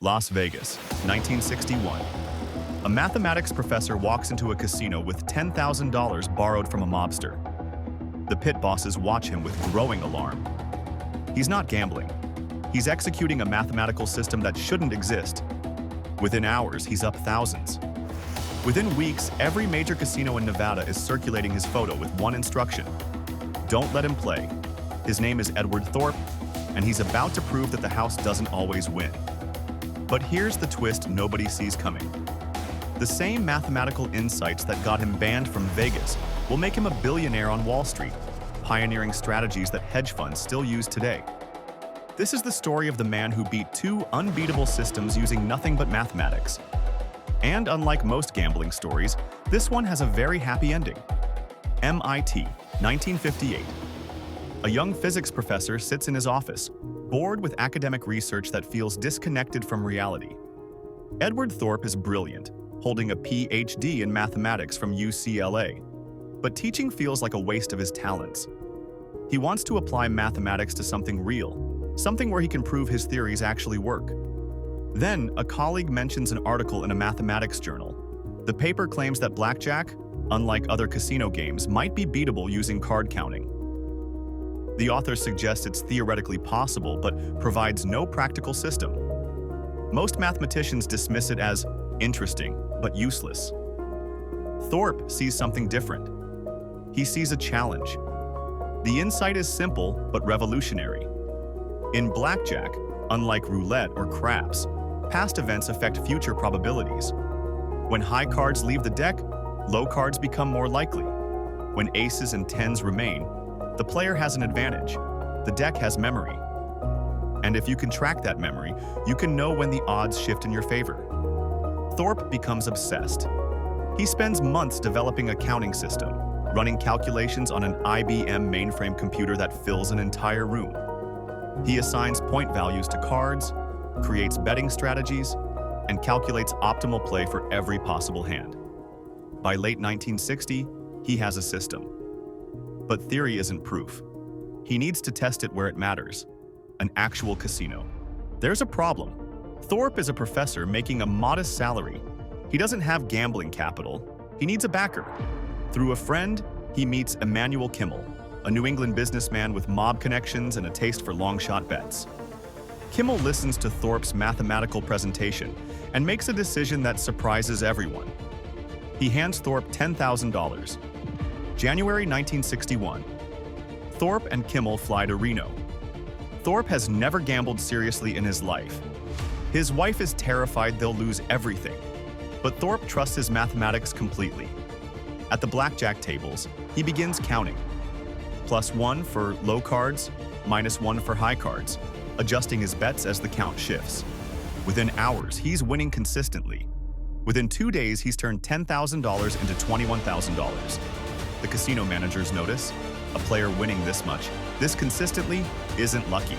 Las Vegas, 1961. A mathematics professor walks into a casino with $10,000 borrowed from a mobster. The pit bosses watch him with growing alarm. He's not gambling. He's executing a mathematical system that shouldn't exist. Within hours, he's up thousands. Within weeks, every major casino in Nevada is circulating his photo with one instruction: don't let him play. His name is Edward Thorp, and he's about to prove that the house doesn't always win. But here's the twist nobody sees coming. The same mathematical insights that got him banned from Vegas will make him a billionaire on Wall Street, pioneering strategies that hedge funds still use today. This is the story of the man who beat two unbeatable systems using nothing but mathematics. And unlike most gambling stories, this one has a very happy ending. MIT, 1958. A young physics professor sits in his office, bored with academic research that feels disconnected from reality. Edward Thorp is brilliant, holding a PhD in mathematics from UCLA. But teaching feels like a waste of his talents. He wants to apply mathematics to something real, something where he can prove his theories actually work. Then, a colleague mentions an article in a mathematics journal. The paper claims that blackjack, unlike other casino games, might be beatable using card counting. The author suggests it's theoretically possible, but provides no practical system. Most mathematicians dismiss it as interesting, but useless. Thorp sees something different. He sees a challenge. The insight is simple, but revolutionary. In blackjack, unlike roulette or craps, past events affect future probabilities. When high cards leave the deck, low cards become more likely. When aces and tens remain, the player has an advantage. The deck has memory. And if you can track that memory, you can know when the odds shift in your favor. Thorp becomes obsessed. He spends months developing a counting system, running calculations on an IBM mainframe computer that fills an entire room. He assigns point values to cards, creates betting strategies, and calculates optimal play for every possible hand. By late 1960, he has a system. But theory isn't proof. He needs to test it where it matters: an actual casino. There's a problem. Thorp is a professor making a modest salary. He doesn't have gambling capital. He needs a backer. Through a friend, he meets Emanuel Kimmel, a New England businessman with mob connections and a taste for long-shot bets. Kimmel listens to Thorp's mathematical presentation and makes a decision that surprises everyone. He hands Thorp $10,000. January 1961. Thorp and Kimmel fly to Reno. Thorp has never gambled seriously in his life. His wife is terrified they'll lose everything, but Thorp trusts his mathematics completely. At the blackjack tables, he begins counting. +1 for low cards, -1 for high cards, adjusting his bets as the count shifts. Within hours, he's winning consistently. Within 2 days, he's turned $10,000 into $21,000. The casino managers notice, a player winning this much, this consistently, isn't lucky.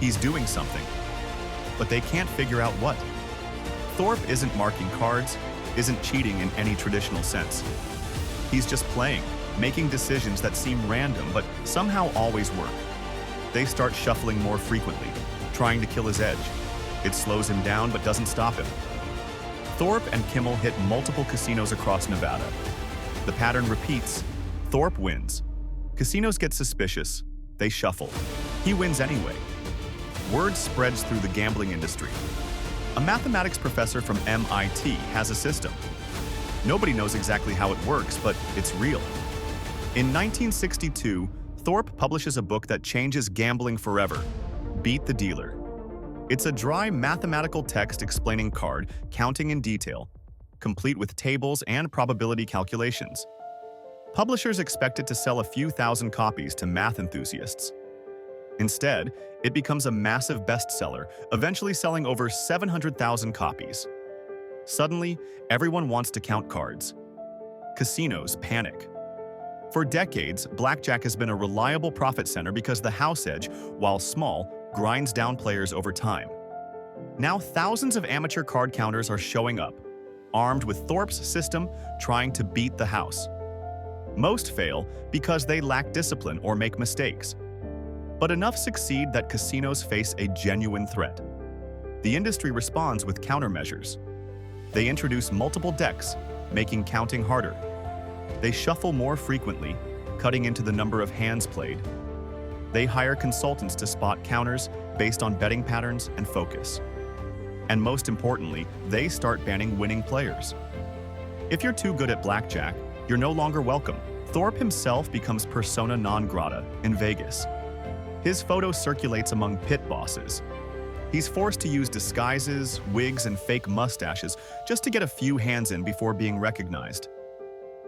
He's doing something. But they can't figure out what. Thorp isn't marking cards, isn't cheating in any traditional sense. He's just playing, making decisions that seem random but somehow always work. They start shuffling more frequently, trying to kill his edge. It slows him down but doesn't stop him. Thorp and Kimmel hit multiple casinos across Nevada. The pattern repeats. Thorp wins. Casinos get suspicious. They shuffle. He wins anyway. Word spreads through the gambling industry. A mathematics professor from MIT has a system. Nobody knows exactly how it works, but it's real. In 1962, Thorp publishes a book that changes gambling forever, Beat the Dealer. It's a dry mathematical text explaining card counting in detail, complete with tables and probability calculations. Publishers expect it to sell a few thousand copies to math enthusiasts. Instead, it becomes a massive bestseller, eventually selling over 700,000 copies. Suddenly, everyone wants to count cards. Casinos panic. For decades, blackjack has been a reliable profit center because the house edge, while small, grinds down players over time. Now thousands of amateur card counters are showing up, armed with Thorp's system, trying to beat the house. Most fail because they lack discipline or make mistakes. But enough succeed that casinos face a genuine threat. The industry responds with countermeasures. They introduce multiple decks, making counting harder. They shuffle more frequently, cutting into the number of hands played. They hire consultants to spot counters based on betting patterns and focus. And most importantly, they start banning winning players. If you're too good at blackjack, you're no longer welcome. Thorp himself becomes persona non grata in Vegas. His photo circulates among pit bosses. He's forced to use disguises, wigs, and fake mustaches just to get a few hands in before being recognized.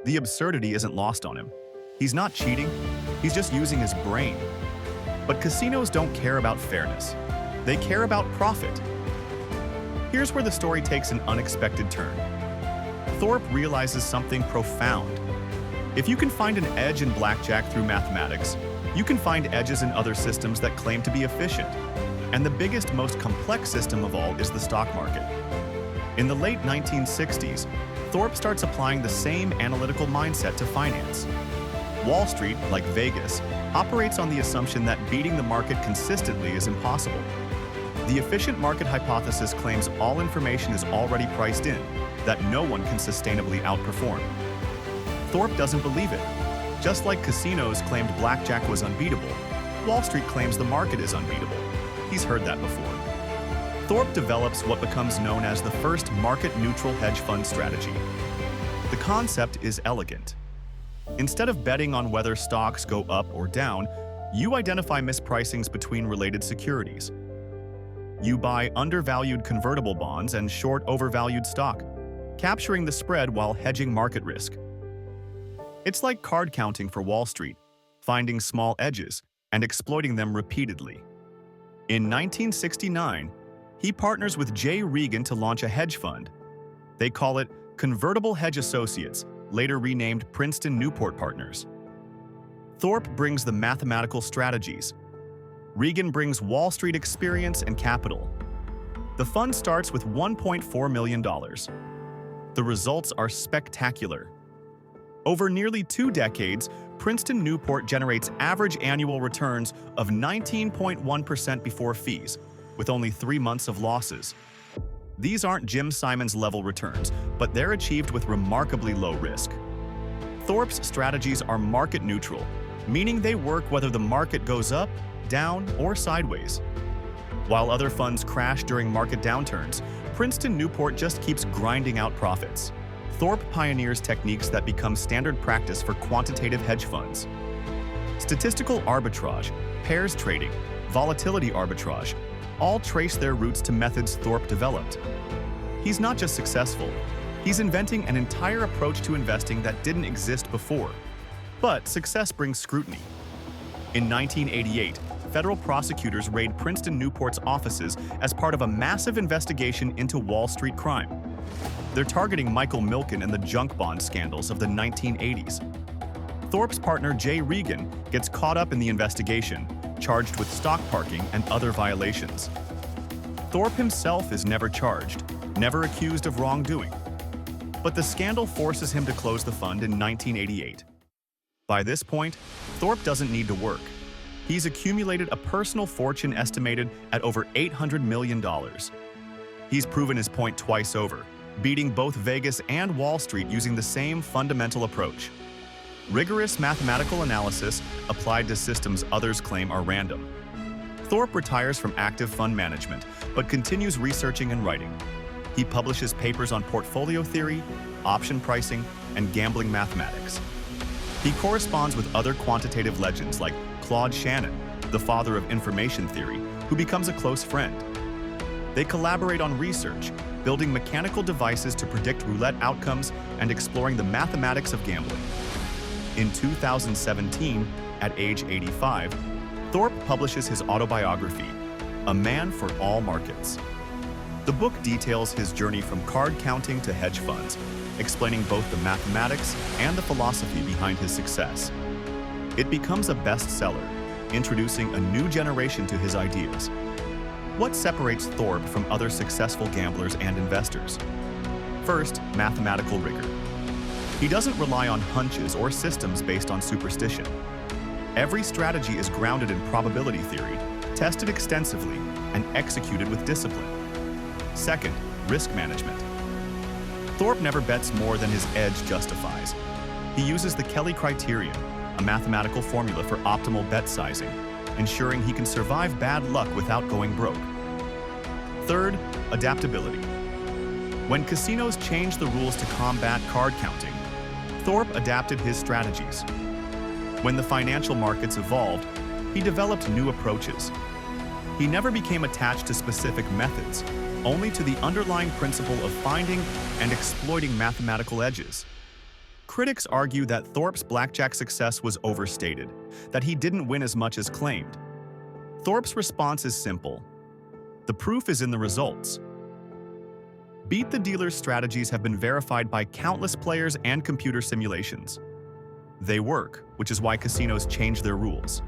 The absurdity isn't lost on him. He's not cheating, he's just using his brain. But casinos don't care about fairness. They care about profit. Here's where the story takes an unexpected turn. Thorp realizes something profound. If you can find an edge in blackjack through mathematics, you can find edges in other systems that claim to be efficient. And the biggest, most complex system of all is the stock market. In the late 1960s, Thorp starts applying the same analytical mindset to finance. Wall Street, like Vegas, operates on the assumption that beating the market consistently is impossible. The efficient market hypothesis claims all information is already priced in, that no one can sustainably outperform. Thorp doesn't believe it. Just like casinos claimed blackjack was unbeatable, Wall Street claims the market is unbeatable. He's heard that before. Thorp develops what becomes known as the first market-neutral hedge fund strategy. The concept is elegant. Instead of betting on whether stocks go up or down, you identify mispricings between related securities. You buy undervalued convertible bonds and short overvalued stock, capturing the spread while hedging market risk. It's like card counting for Wall Street, finding small edges and exploiting them repeatedly. In 1969, he partners with Jay Regan to launch a hedge fund. They call it Convertible Hedge Associates, later renamed Princeton Newport Partners. Thorp brings the mathematical strategies. Regan brings Wall Street experience and capital. The fund starts with $1.4 million. The results are spectacular. Over nearly 2 decades, Princeton Newport generates average annual returns of 19.1% before fees, with only 3 months of losses. These aren't Jim Simons-level returns, but they're achieved with remarkably low risk. Thorp's strategies are market neutral, meaning they work whether the market goes up, down, or sideways. While other funds crash during market downturns, Princeton Newport just keeps grinding out profits. Thorp pioneers techniques that become standard practice for quantitative hedge funds. Statistical arbitrage, pairs trading, volatility arbitrage, all trace their roots to methods Thorp developed. He's not just successful, he's inventing an entire approach to investing that didn't exist before. But success brings scrutiny. In 1988, federal prosecutors raid Princeton Newport's offices as part of a massive investigation into Wall Street crime. They're targeting Michael Milken and the junk bond scandals of the 1980s. Thorp's partner Jay Regan gets caught up in the investigation, charged with stock parking and other violations. Thorp himself is never charged, never accused of wrongdoing. But the scandal forces him to close the fund in 1988. By this point, Thorp doesn't need to work. He's accumulated a personal fortune estimated at over $800 million. He's proven his point twice over, beating both Vegas and Wall Street using the same fundamental approach. Rigorous mathematical analysis applied to systems others claim are random. Thorp retires from active fund management, but continues researching and writing. He publishes papers on portfolio theory, option pricing, and gambling mathematics. He corresponds with other quantitative legends like Claude Shannon, the father of information theory, who becomes a close friend. They collaborate on research, building mechanical devices to predict roulette outcomes and exploring the mathematics of gambling. In 2017, at age 85, Thorp publishes his autobiography, A Man for All Markets. The book details his journey from card counting to hedge funds, explaining both the mathematics and the philosophy behind his success. It becomes a bestseller, introducing a new generation to his ideas. What separates Thorp from other successful gamblers and investors? First, mathematical rigor. He doesn't rely on hunches or systems based on superstition. Every strategy is grounded in probability theory, tested extensively, and executed with discipline. Second, risk management. Thorp never bets more than his edge justifies. He uses the Kelly criterion, a mathematical formula for optimal bet sizing, ensuring he can survive bad luck without going broke. Third, adaptability. When casinos changed the rules to combat card counting, Thorp adapted his strategies. When the financial markets evolved, he developed new approaches. He never became attached to specific methods, only to the underlying principle of finding and exploiting mathematical edges. Critics argue that Thorp's blackjack success was overstated, that he didn't win as much as claimed. Thorp's response is simple. The proof is in the results. Beat the dealer's strategies have been verified by countless players and computer simulations. They work, which is why casinos change their rules.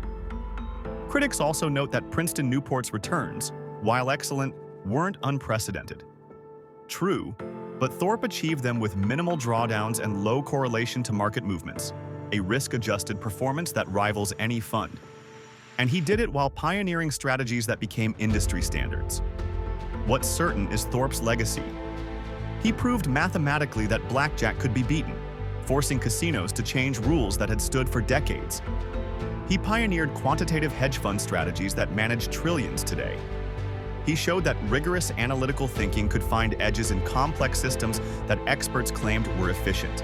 Critics also note that Princeton Newport's returns, while excellent, weren't unprecedented. True, but Thorp achieved them with minimal drawdowns and low correlation to market movements, a risk-adjusted performance that rivals any fund. And he did it while pioneering strategies that became industry standards. What's certain is Thorp's legacy. He proved mathematically that blackjack could be beaten, forcing casinos to change rules that had stood for decades. He pioneered quantitative hedge fund strategies that manage trillions today. He showed that rigorous analytical thinking could find edges in complex systems that experts claimed were efficient.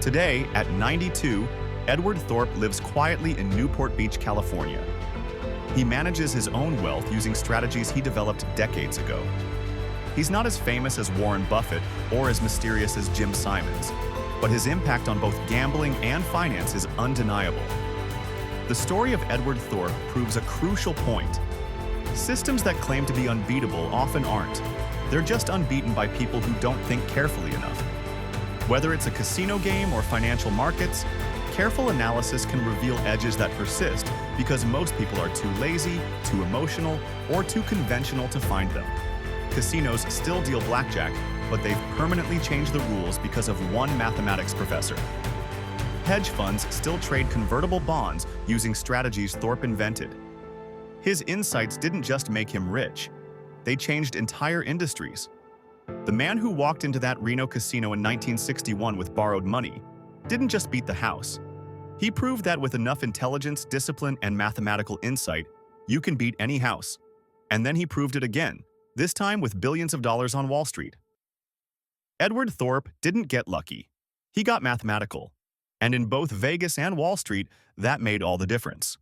Today, at 92, Edward Thorp lives quietly in Newport Beach, California. He manages his own wealth using strategies he developed decades ago. He's not as famous as Warren Buffett or as mysterious as Jim Simons, but his impact on both gambling and finance is undeniable. The story of Edward Thorp proves a crucial point. Systems that claim to be unbeatable often aren't. They're just unbeaten by people who don't think carefully enough. Whether it's a casino game or financial markets, careful analysis can reveal edges that persist because most people are too lazy, too emotional, or too conventional to find them. Casinos still deal blackjack, but they've permanently changed the rules because of one mathematics professor. Hedge funds still trade convertible bonds using strategies Thorp invented. His insights didn't just make him rich, they changed entire industries. The man who walked into that Reno casino in 1961 with borrowed money didn't just beat the house. He proved that with enough intelligence, discipline, and mathematical insight, you can beat any house. And then he proved it again, this time with billions of dollars on Wall Street. Edward Thorp didn't get lucky. He got mathematical. And in both Vegas and Wall Street, that made all the difference.